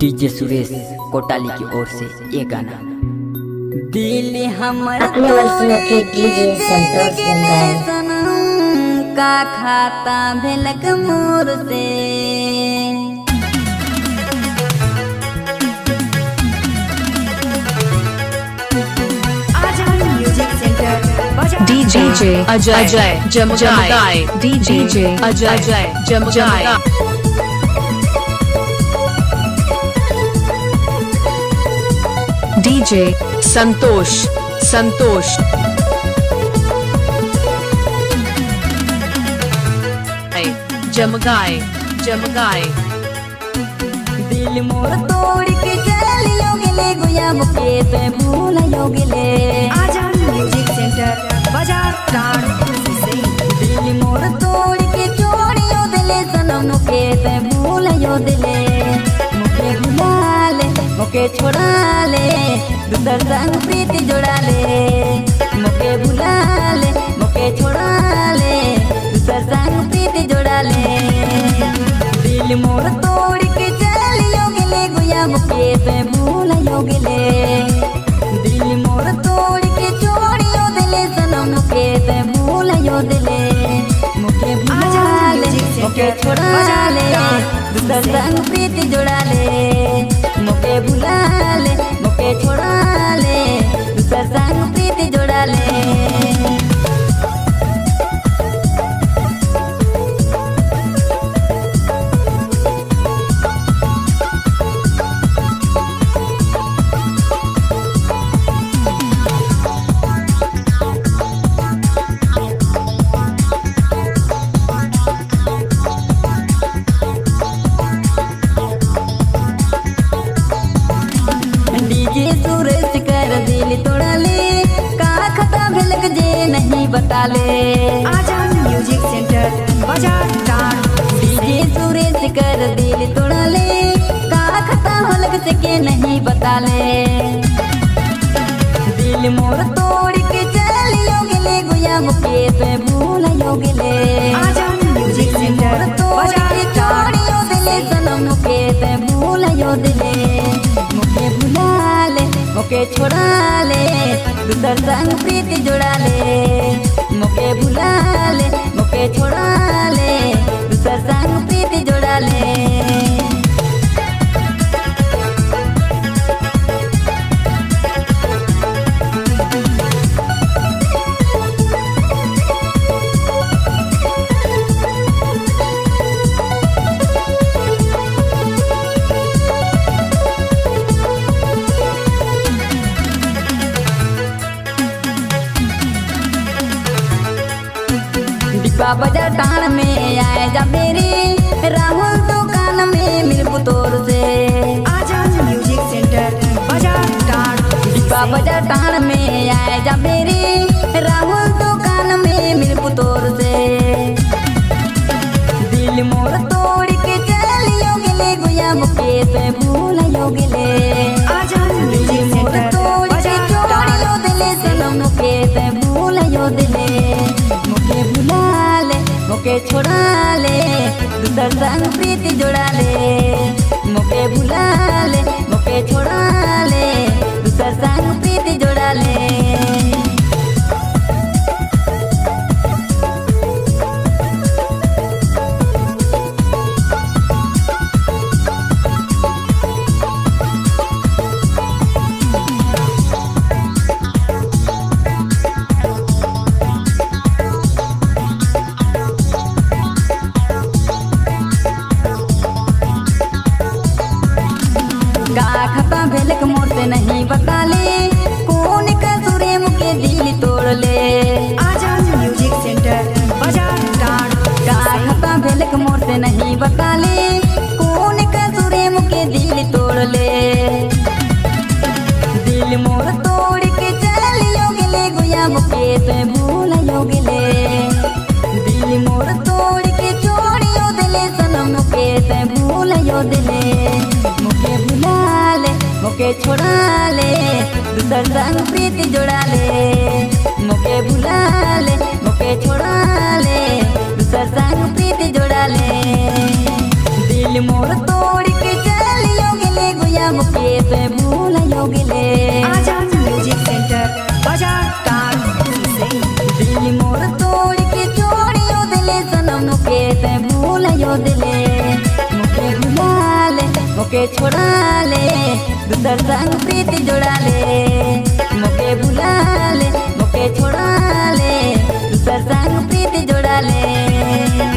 DJ Suresh Kotali की ओर से ये गाना दिल हमर अपने वर्षों के डीजे संतोष गंगा का खाता भेलक मोर से डीजे अजय जमगाए डीजे अजय जमगाए डीजे संतोष जमगाए दिल मोर तोड़ के चलियो गेले गुया मुके ते भूलियो गेले आजान म्यूजिक सेंटर बाजार टाड़ से दिल मोर तोड़ के छोड़ियो दिले सनम मुके ते भूलियो दिले मुके भुला ले मुके छोड़ा ले दूसर संग प्रीति जोड़ा ले मुके भुला ले मुके छोड़ा ले दूसर संग प्रीति जोड़ा ले दिल मोर तोड़ के चलियो गेले गुया मुके ते भूलियो गेले दिल मोर तोड़ के छोड़ियो दिले सनम मुके ते भूलियो दिले मुके भुला ले मुके छोड़ा ले दूसर संग प्रीति जोड़ा ले मुके भुला ले मुके छोड़ा ले दूसर संग प्रीति जोड़ा ले डीजे सुरेश कर दिल तोड़ा ले का खता भेलक जे नहीं बता ले आजान म्यूजिक सेंटर बाजार टाड़ डीजे सुरेश कर दिल तोड़ा ले का खता होलक से के नहीं बता ले दिल मोर तोड़ के चलियो गेले गुया मुके ते भूलियो गेले आजान म्यूजिक सेंटर बाजार टाड़ छोड़ियो दिले सनम मुके ते भूलियो दिले मुके भुला ले मुके छोड़ा ले दूसर संग प्रीति जोड़ा ले मुके भुला ले मुके छोड़ा ले दूसर संग प्रीति जोड़ा ले डिब्बा बाजार टाण में आए जा मेरी राहुल दुकान में मिलबू तोर से आजान म्यूजिक सेंटर बाजार टाड़ डिब्बा बाजार टाण में आए जा मेरी राहुल दुकान में मिलबू तोर से दिल मोर तोड़ के चलियो गेले गुया मुके ते भूलियो गेले आजान म्यूजिक मोर सेंटर तोड़ के बाजार छोड़ियो दिले सनम मुके ते भूलियो दिले मुके भुला ले मुके छोड़ा ले दूसर संग प्रीति जोड़ा ले मुके भुला ले मुके छोड़ा ले दूसर संग प्रीति जोड़ा ले का खता भेलक मोर से नहीं बता ले कौन कसूरे मुके दिल तोड़ ले आजान म्यूजिक सेंटर बाजार टाड़ का खता भेलक मोर से नहीं बता ले कौन कसूरे मुके दिल तोड़ ले दिल मोर तोड़ के चलियो गेले गुया मुके ते भूलियो गेले दिल मोर तोड़ के छोड़ियो दिले सनम मुके ते भूलियो दिले मुके भुला ले मुके छोड़ा ले दूसर संग प्रीति जोड़ा ले मुके भुला ले मुके छोड़ा ले दूसर संग प्रीति जोड़ा ले दिल मोर तोड़ के चलियो गेले पिया मुके ते भूल यो गिले आजाद म्यूजिक सेंटर बाजार टार दिल मोर तोड़ के छोड़ियो दिले सनम मुके ते भूल यो दिले मुके भुला ले मुके छोड़ा ले दूसर संग प्रीति जोड़ा ले मुके भुला ले मुके छोड़ा ले दूसर संग प्रीति जोड़ा ले